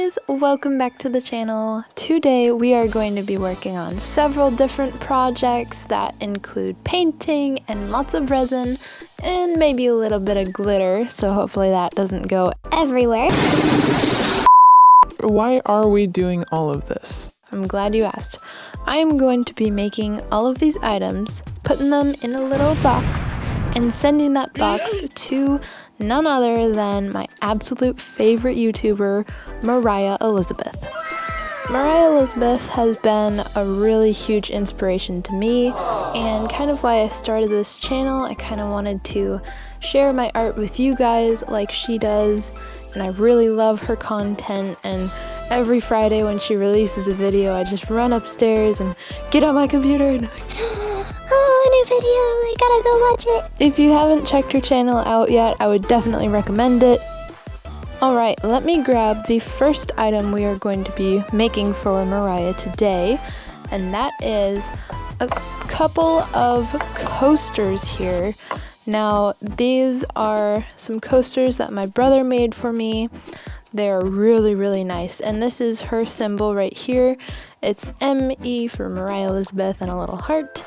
guys, welcome back to the channel. Today we are going to be working on several different projects that include painting and lots of resin and maybe a little bit of glitter, so hopefully that doesn't go everywhere. Why are we doing all of this? I'm glad you asked. I am going to be making all of these items, putting them in a little box, and sending that box to none other than my absolute favorite YouTuber, Mariah Elizabeth. Mariah Elizabeth has been a really huge inspiration to me and kind of why I started this channel. I kind of wanted to share my art with you guys like she does, and I really love her content, and every Friday when she releases a video, I just run upstairs and get on my computer and new video, I gotta go watch it. If you haven't checked her channel out yet, I would definitely recommend it. Alright, let me grab the first item we are going to be making for Mariah today, and that is a couple of coasters here. Now, these are some coasters that my brother made for me. They're really nice, and this is her symbol right here. It's ME for Mariah Elizabeth and a little heart,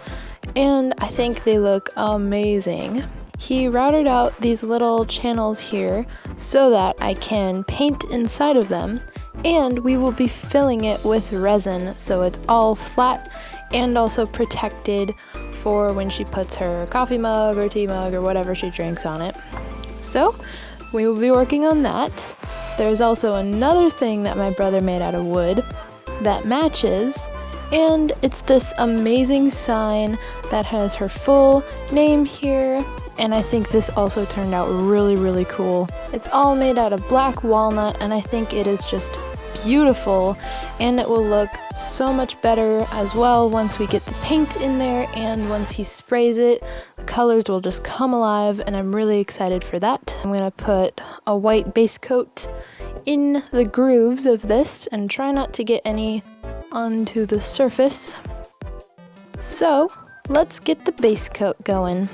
and I think they look amazing. He routed out these little channels here so that I can paint inside of them, and we will be filling it with resin so it's all flat and also protected for when she puts her coffee mug or tea mug or whatever she drinks on it. So we will be working on that. There's also another thing that my brother made out of wood that matches, and it's this amazing sign that has her full name here, and I think this also turned out really cool. It's all made out of black walnut, and I think it is just beautiful, and it will look so much better as well once we get the paint in there, and once he sprays it, the colors will just come alive, and I'm really excited for that. I'm gonna put a white base coat in the grooves of this and try not to get any onto the surface. So let's get the base coat going.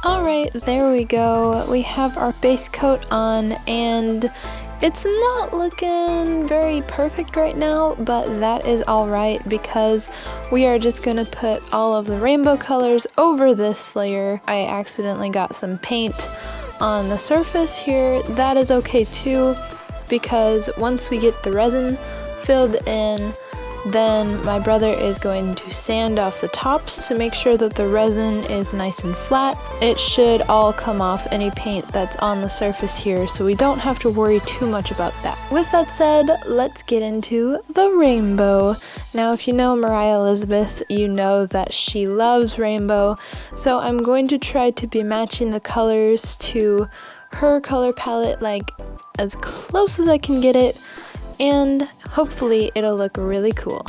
Alright, there we go. We have our base coat on, and it's not looking very perfect right now, but that is alright because we are just gonna put all of the rainbow colors over this layer. I accidentally got some paint on the surface here. That is okay too, because once we get the resin filled in, then my brother is going to sand off the tops to make sure that the resin is nice and flat. It should all come off any paint that's on the surface here, so we don't have to worry too much about that. With that said, let's get into the rainbow. Now, if you know Mariah Elizabeth, you know that she loves rainbow, so I'm going to try to be matching the colors to her color palette, like as close as I can get it, and hopefully it'll look really cool.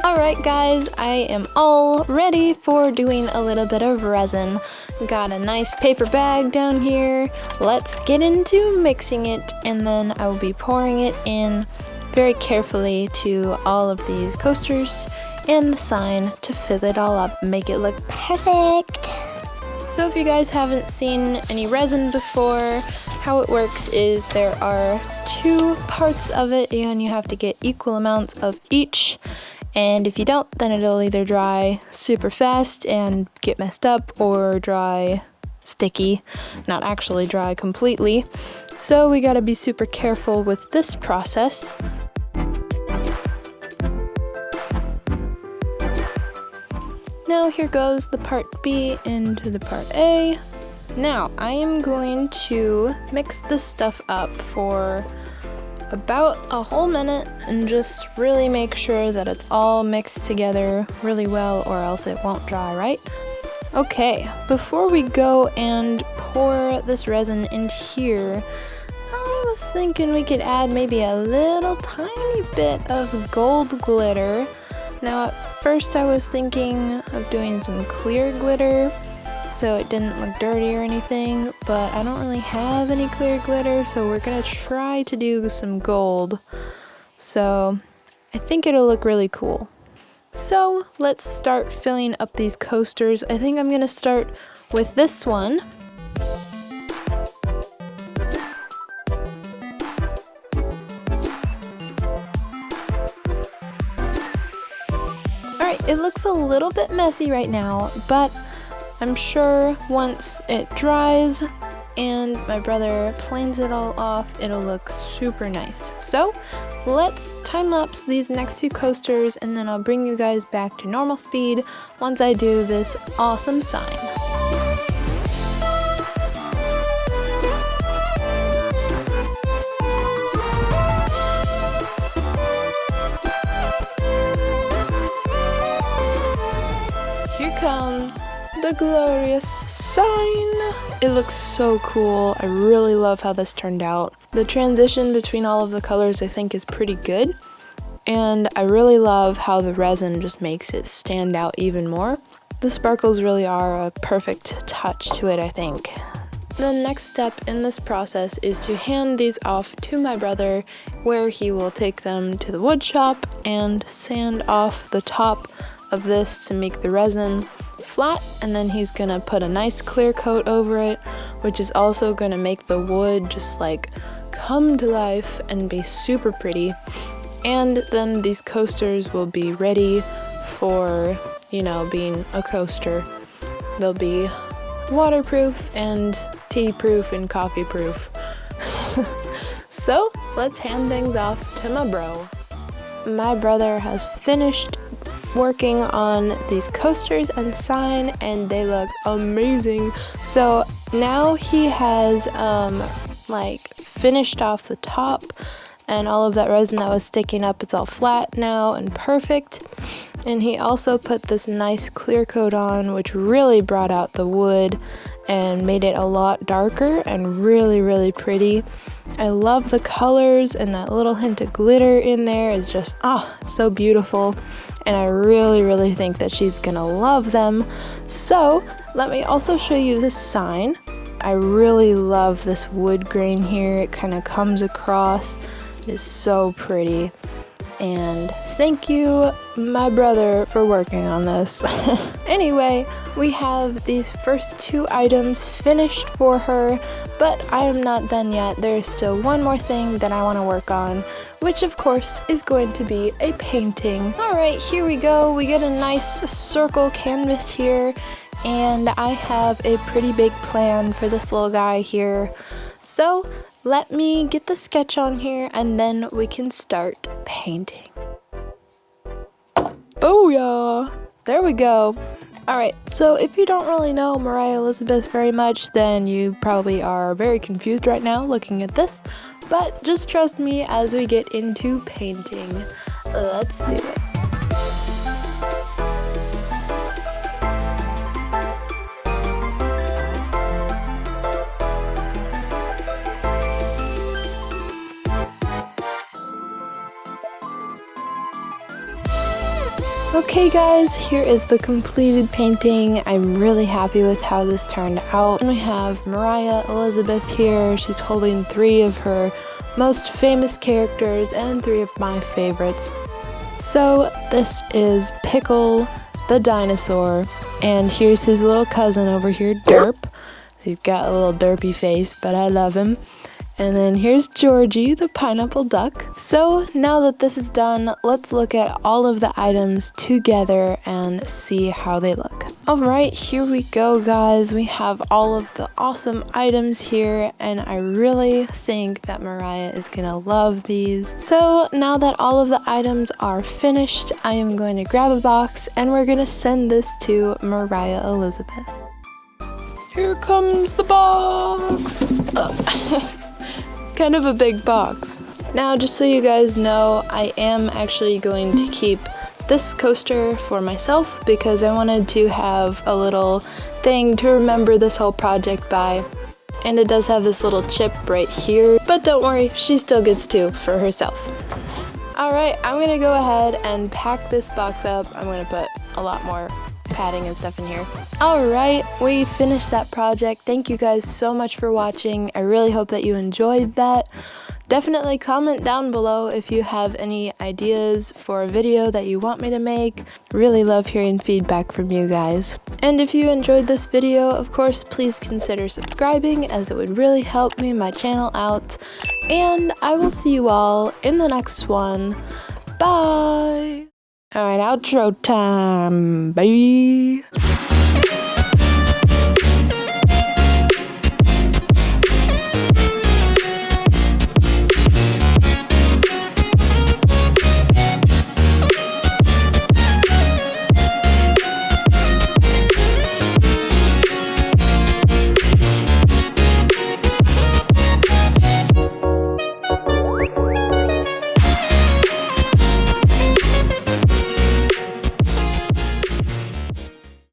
Alright guys, I am all ready for doing a little bit of resin. Got a nice paper bag down here. Let's get into mixing it, and then I will be pouring it in very carefully to all of these coasters and the sign to fill it all up and make it look perfect. So if you guys haven't seen any resin before, how it works is there are two parts of it and you have to get equal amounts of each. And if you don't, then it'll either dry super fast and get messed up, or dry sticky, not actually dry completely. So we gotta be super careful with this process. Now here goes the part B into the part A. Now I am going to mix this stuff up for about a whole minute and just really make sure that it's all mixed together really well, or else it won't dry right. Okay, before we go and pour this resin into here, I was thinking we could add maybe a little tiny bit of gold glitter. Now at first I was thinking of doing some clear glitter, so it didn't look dirty or anything, but I don't really have any clear glitter, so we're gonna try to do some gold. So I think it'll look really cool. So let's start filling up these coasters. I think I'm gonna start with this one. Alright, it looks a little bit messy right now, but I'm sure once it dries and my brother planes it all off, it'll look super nice. So let's time-lapse these next two coasters and then I'll bring you guys back to normal speed once I do this awesome sign. Here comes the glorious sign. It looks so cool. I really love how this turned out. The transition between all of the colors I think is pretty good, and I really love how the resin just makes it stand out even more. The sparkles really are a perfect touch to it, I think. The next step in this process is to hand these off to my brother, where he will take them to the wood shop and sand off the top of this to make the resin flat, and then he's gonna put a nice clear coat over it, which is also gonna make the wood just like come to life and be super pretty. And then these coasters will be ready for, you know, being a coaster. They'll be waterproof and tea proof and coffee proof. So let's hand things off to my bro. My brother has finished working on these coasters and sign, and they look amazing. So now he has like finished off the top, and all of that resin that was sticking up, it's all flat now and perfect. And he also put this nice clear coat on, which really brought out the wood and made it a lot darker and really pretty. I love the colors, and that little hint of glitter in there is just so beautiful, and I really think that she's gonna love them. So let me also show you this sign. I really love this wood grain here. It kind of comes across. It is so pretty. And thank you, my brother, for working on this. Anyway, we have these first two items finished for her, but I am not done yet. There is still one more thing that I want to work on, which of course is going to be a painting. Alright, here we go. We get a nice circle canvas here, and I have a pretty big plan for this little guy here. So let me get the sketch on here and then we can start painting. Booyah! There we go. Alright, so if you don't really know Mariah Elizabeth very much, then you probably are very confused right now looking at this. But just trust me as we get into painting. Let's do it. Okay guys, here is the completed painting. I'm really happy with how this turned out. And we have Mariah Elizabeth here. She's holding 3 of her most famous characters and 3 of my favorites. So this is Pickle the dinosaur, and here's his little cousin over here, Derp. He's got a little derpy face, but I love him. And then here's Georgie, the pineapple duck. So now that this is done, let's look at all of the items together and see how they look. Alright, here we go guys. We have all of the awesome items here, and I really think that Mariah is gonna love these. So now that all of the items are finished, I am going to grab a box and we're gonna send this to Mariah Elizabeth. Here comes the box! Kind of a big box. Now, just so you guys know, I am actually going to keep this coaster for myself because I wanted to have a little thing to remember this whole project by. And it does have this little chip right here, but don't worry, she still gets 2 for herself. Alright, I'm gonna go ahead and pack this box up. I'm gonna put a lot more padding and stuff in here. Alright, we finished that project. Thank you guys so much for watching. I really hope that you enjoyed that. Definitely comment down below if you have any ideas for a video that you want me to make. Really love hearing feedback from you guys. And if you enjoyed this video, of course, please consider subscribing, as it would really help me, my channel out. And I will see you all in the next one. Bye! Alright, outro time, baby!